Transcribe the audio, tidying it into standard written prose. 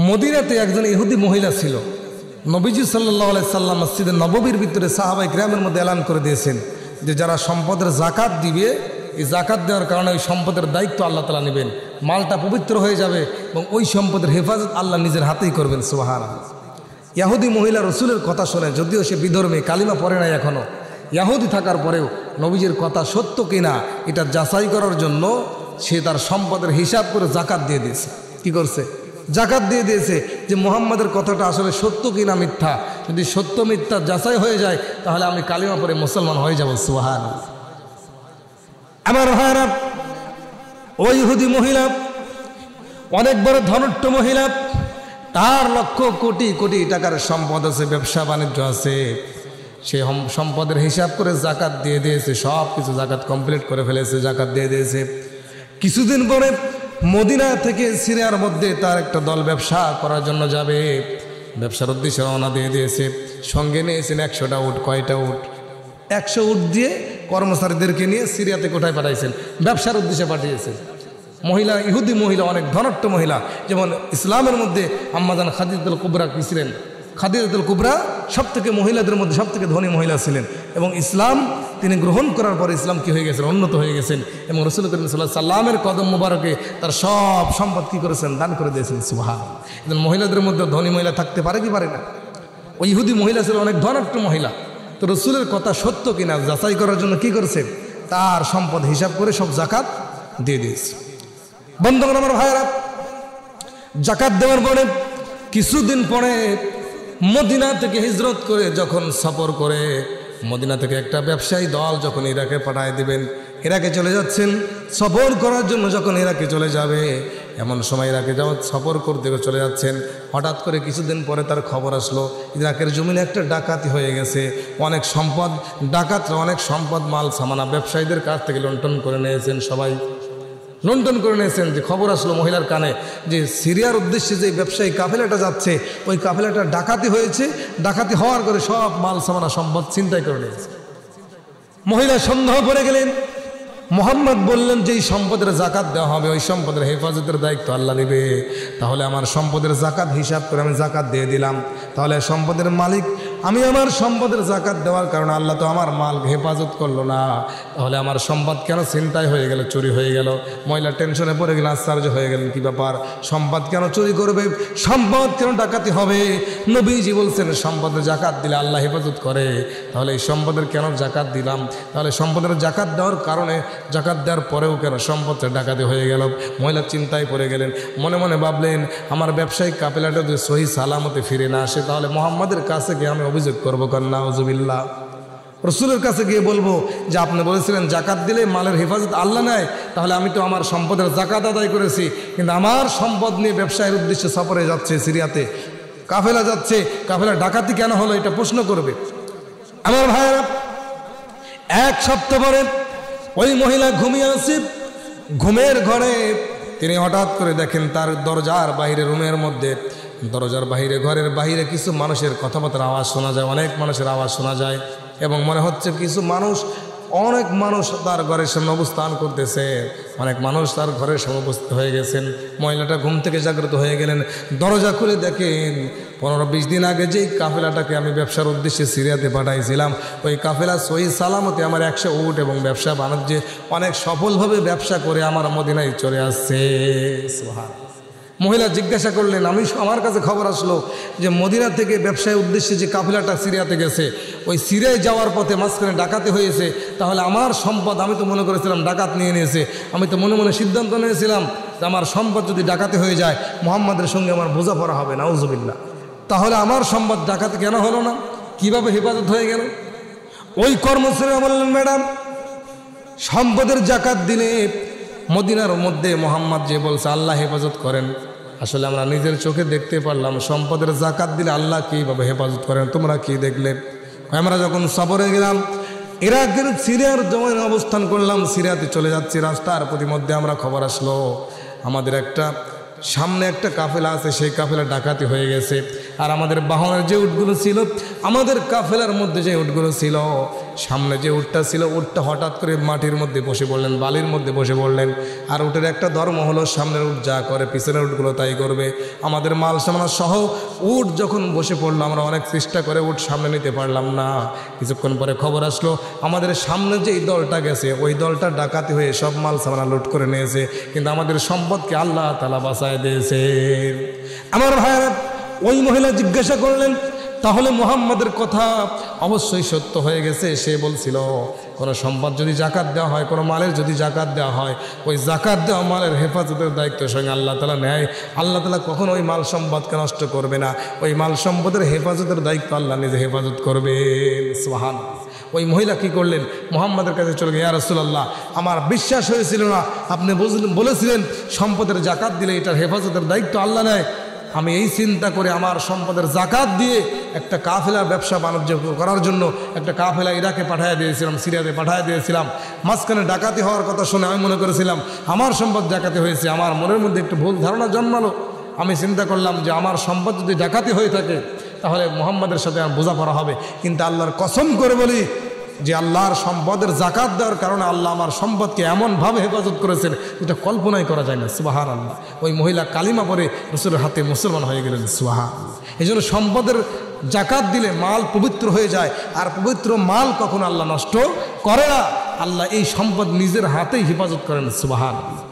মদিনাতে একজন ইহুদি মহিলা ছিল। নবীজি সাল্লাল্লাহু আলাইহি সাল্লাম মসজিদে নববীর ভিতরে সাহাবায়ে কিরামের মধ্যে এলান করে দিয়েছেন যে যারা সম্পদের জাকাত দিবে, এই জাকাত দেওয়ার কারণে ওই সম্পদের দায়িত্ব আল্লাহ তাআলা নেবেন, মালটা পবিত্র হয়ে যাবে এবং ওই সম্পদের হেফাজত আল্লাহ নিজের হাতেই করবেন। সুবহানাল্লাহ। ইহুদি মহিলা রসুলের কথা শোনে, যদিও সে বিধর্মী, কালিমা পড়ে নাই এখনও, ইহুদি থাকার পরেও নবীজির কথা সত্য কিনা এটা যাচাই করার জন্য সে তার সম্পদের হিসাব করে জাকাত দিয়ে দিয়েছে। কি করছে? জাকাত দিয়ে দিয়েছে যে মুহাম্মাদের কথাটা আসলে সত্য কিনা মিথ্যা। যদি সত্য মিথ্যা যাচাই হয়ে যায় তাহলে আমি কালিমা পড়ে মুসলমান হয়ে যাব। সুবহানাল্লাহ। আমার ভাইরা, ওই ইহুদি মহিলা অনেক বড় ধনট্ট মহিলা, তার লক্ষ কোটি কোটি টাকার সম্পদ আছে, ব্যবসা বাণিজ্য আছে। সে সম্পদের হিসাব করে জাকাত দিয়ে দিয়েছে, সব কিছু জাকাত কমপ্লিট করে ফেলেছে, জাকাত দিয়ে দিয়েছে। কিছুদিন পরে মদিনা থেকে সিরিয়ার মধ্যে তার একটা দল ব্যবসা করার জন্য যাবে, ব্যবসার উদ্দেশ্যে রওনা দিয়ে দিয়েছে। সঙ্গে নিয়েছেন 100টা উট। কয়টা উট? 100 উট দিয়ে কর্মচারীদেরকে নিয়ে সিরিয়াতে কোথায় পাঠাইছেন? ব্যবসার উদ্দেশ্যে পাঠিয়েছেন। মহিলা, ইহুদি মহিলা, অনেক ধনট্ট মহিলা। যেমন ইসলামের মধ্যে আম্মাজান খাদিজাতুল কুবরা কি ছিলেন? খাদিজাতুল কুবরা সবথেকে মহিলাদের মধ্যে সবথেকে ধনী মহিলা ছিলেন এবং ইসলাম তিনি গ্রহণ করার পরে ইসলাম কি হয়ে গেছেন? উন্নত হয়ে গেছেন এবং রাসূল করিম সাল্লাল্লাহু আলাইহি সাল্লামের কদম মুবারকে তার সব সম্পদ কি করেছেন? দান করে দিয়েছেন। সুবহানাল্লাহ। এবং মহিলাদের মধ্যে ধনী মহিলা থাকতে পারে কি পারে না? ওই ইহুদি মহিলা ছিল অনেক ধনট্ট মহিলা। তো রাসূলের কথা সত্য কিনা যাচাই করার জন্য কি করেছে? তার সম্পদ হিসাব করে সব জাকাত দিয়ে দিয়েছে। বন্ধুগণ, আমার ভাইয়েরা, জাকাত দেওয়ার পরে কিছুদিন পরে মদিনা থেকে হিজরত করে যখন সফর করে, মদিনা থেকে একটা ব্যবসায়ী দল যখন ইরাকে পাঠায় দিবেন, ইরাকে চলে যাচ্ছেন সফর করার জন্য। যখন ইরাকে চলে যাবে, এমন সময় ইরাকে সফর করতে চলে যাচ্ছেন, হঠাৎ করে কিছুদিন পরে তার খবর আসলো ইরাকের জমিনে একটা ডাকাতি হয়ে গেছে। অনেক সম্পদ, ডাকাতরা অনেক সম্পদ মাল সামানা ব্যবসায়ীদের কাছ থেকে লুণ্ঠন করে নিয়েছেন। সবাই লুণ্ঠন করে নিয়েছেন। যে খবর আসলো মহিলার কানে যে সিরিয়ার উদ্দেশ্যে যে ব্যবসায়ী কাফেলাটা যাচ্ছে, ওই কাফেলাটা ডাকাতি হয়েছে। ডাকাতি হওয়ার করে সব মাল সামানা সম্পদ ছিনতাই করে নিয়েছে। মহিলা সন্দেহ করে গেলেন। মুহাম্মদ বললেন যে এই সম্পদের জাকাত দেওয়া হবে, ওই সম্পদের হেফাজতের দায়িত্ব আল্লাহ নেবে। তাহলে আমার সম্পদের জাকাত হিসাব করে আমি জাকাত দিয়ে দিলাম। তাহলে সম্পদের মালিক আমি, আমার সম্পদের জাকাত দেওয়ার কারণে আল্লাহ তো আমার মাল হেফাজত করলো না। তাহলে আমার সম্পদ কেন ছিনতাই হয়ে গেল, চুরি হয়ে গেল? মহিলা টেনশনে পড়ে গেলেন, আশ্চর্য হয়ে গেলেন, কি ব্যাপার? সম্পদ কেন চুরি করবে? সম্পদ কেন ডাকাতি হবে? নবীজি বলছেন সম্পদের জাকাত দিলে আল্লাহ হেফাজত করে। তাহলে এই সম্পদের কেন জাকাত দিলাম? তাহলে সম্পদের জাকাত দেওয়ার কারণে, জাকাত দেওয়ার পরেও কেন সম্পদটা ডাকাতি হয়ে গেল? মহিলা চিন্তায় পড়ে গেলেন। মনে মনে ভাবলেন, আমার ব্যবসায়িক কাফেলাটা যদি সহি সালামতে ফিরে না আসে তাহলে মুহাম্মাদের কাছে গিয়ে আমি অভিযোগ করবো, নাউজুবিল্লাহ। রসুলের কাছে গিয়ে বলবো যে আপনি বলেছিলেন জাকাত দিলে মালের হেফাজত আল্লাহ নেয়, তাহলে আমি তো আমার সম্পদের জাকাত আদায় করেছি, কিন্তু আমার সম্পদ নিয়ে ব্যবসায়ের উদ্দেশ্যে সফরে যাচ্ছে, সিরিয়াতে কাফেলা যাচ্ছে, কাফেলা ডাকাতি কেন হলো এটা প্রশ্ন করবে। আমার ভাইয়েরা, 1 সপ্তাহ পরে ওই মহিলা ঘুমিয়ে আছে। ঘুমের ঘরে তিনি হঠাৎ করে দেখেন তার দরজার বাইরে, রুমের মধ্যে দরজার বাইরে, ঘরের বাইরে কিছু মানুষের কথাবার্তার আওয়াজ শোনা যায়, অনেক মানুষের আওয়াজ শোনা যায় এবং মনে হচ্ছে কিছু মানুষ, অনেক মানুষ তার ঘরের সামনে অবস্থান করতেছে, অনেক মানুষ তার ঘরের সামনে উপস্থিত হয়ে গেছেন। মহিলাটা ঘুম থেকে জাগ্রত হয়ে গেলেন। দরজা খুলে দেখেন 15-20 দিন আগে যেই কাফেলাটাকে আমি ব্যবসার উদ্দেশ্যে সিরিয়াতে পাঠাইছিলাম, ওই কাফেলা সহি সালামতে আমার 100 উট এবং ব্যবসা বাণিজ্যে অনেক সফলভাবে ব্যবসা করে আমার মদিনায় চলে আসছে। সুবহানাল্লাহ। মহিলা জিজ্ঞাসা করলেন, আমার কাছে খবর আসলো যে মদিনা থেকে ব্যবসায়ের উদ্দেশ্যে যে কাফেলাটা সিরিয়াতে গেছে, ওই সিরিয়ায় যাওয়ার পথে মাঝখানে ডাকাতি হয়েছে। তাহলে আমার সম্পদ, আমি তো মনে করেছিলাম ডাকাত নিয়ে নিয়েছে, আমি তো মনে মনে সিদ্ধান্ত নিয়েছিলাম যে আমার সম্পদ যদি ডাকাতি হয়ে যায় মুহাম্মাদের সঙ্গে আমার বোঝাপড়া হবে, নাউজুবিল্লাহ। তাহলে আমার সম্পদ ডাকাতি কেন হলো না? কিভাবে হেফাজত হয়ে গেল? ওই কর্মচারীরা বললেন, ম্যাডাম, সম্পদের জাকাত দিলে মদিনার মধ্যে মুহাম্মদ যে বলছে আল্লাহ হেফাজত করেন, আসলে আমরা নিজের চোখে দেখতে পারলাম সম্পদের জাকাত দিলে আল্লাহ কীভাবে হেফাজত করেন। তোমরা কি দেখলে? আমরা যখন সফরে গেলাম, ইরাকের সিরিয়ার জমিনে অবস্থান করলাম, সিরিয়াতে চলে যাচ্ছি, রাস্তার প্রতিমধ্যে আমরা খবর আসলো আমাদের সামনে একটা কাফেলা আছে, সেই কাফেলা ডাকাতি হয়ে গেছে। আর আমাদের বাহনের যে উটগুলো ছিল, আমাদের কাফেলার মধ্যে যে উটগুলো ছিল, সামনে যে উটটা ছিল উটটা হঠাৎ করে মাটির মধ্যে বসে পড়লেন, বালির মধ্যে বসে পড়লেন। আর উটের একটা ধর্ম হলো সামনের উট যা করে পিছনের উটগুলো তাই করবে। আমাদের মাল সামানা সহ উট যখন বসে পড়লো, আমরা অনেক চেষ্টা করে উট সামনে নিতে পারলাম না। কিছুক্ষণ পরে খবর আসলো আমাদের সামনে যে এই দলটা গেছে ওই দলটা ডাকাতি হয়ে সব মাল সামানা লুট করে নিয়েছে, কিন্তু আমাদের সম্পদকে আল্লাহ তাআলা বাঁচায় দিয়েছে। আমার ভাইয়েরা, ওই মহিলা জিজ্ঞাসা করলেন তাহলে মুহাম্মাদের কথা অবশ্যই সত্য হয়ে গেছে। সে বলছিল কোনো সম্পদ যদি জাকাত দেওয়া হয়, কোনো মালের যদি জাকাত দেওয়া হয়, ওই জাকাত দেওয়া মালের হেফাজতের দায়িত্ব সঙ্গে আল্লাহ তাআলা নেয়। আল্লাহ তাআলা কখনো ওই মাল সম্পদকে নষ্ট করবে না, ওই মাল সম্পদের হেফাজতের দায়িত্ব আল্লাহ নিজে হেফাজত করবেন। সুবহানাল্লাহ। ওই মহিলা কি করলেন, মুহাম্মাদের কাছে চলে গেলেন, ইয়া রাসূলুল্লাহ আমার বিশ্বাস হয়েছিল না, আপনি বলেছিলেন সম্পদের জাকাত দিলে এটার হেফাজতের দায়িত্ব আল্লাহ নেয়। আমি এই চিন্তা করে আমার সম্পদের জাকাত দিয়ে একটা কাফেলার ব্যবসা বাণিজ্য করার জন্য একটা কাফেলা ইরাকে পাঠিয়ে দিয়েছিলাম, সিরিয়াতে পাঠিয়ে দিয়েছিলাম। মাঝখানে ডাকাতি হওয়ার কথা শুনে আমি মনে করেছিলাম আমার সম্পদ ডাকাতি হয়েছে। আমার মনের মধ্যে একটু ভুল ধারণা জন্মালো। আমি চিন্তা করলাম যে আমার সম্পদ যদি ডাকাতি হয়ে থাকে তাহলে মুহাম্মাদের সাথে আমার বোঝাপড়া হবে। কিন্তু আল্লাহর কসম করে বলি যে আল্লাহর সম্পদের জাকাত দেওয়ার কারণে আল্লাহ আমার সম্পদকে এমনভাবে হেফাজত করেছেন যেটা কল্পনাই করা যায় না। সুবহানাল্লাহ। ওই মহিলা কালিমা পরে রাসূলের হাতে মুসলমান হয়ে গেলেন। সুবহানাল্লাহ। এই জন্য সম্পদের জাকাত দিলে মাল পবিত্র হয়ে যায়, আর পবিত্র মাল কখনো আল্লাহ নষ্ট করে না। আল্লাহ এই সম্পদ নিজের হাতেই হেফাজত করেন। সুবহানাল্লাহ।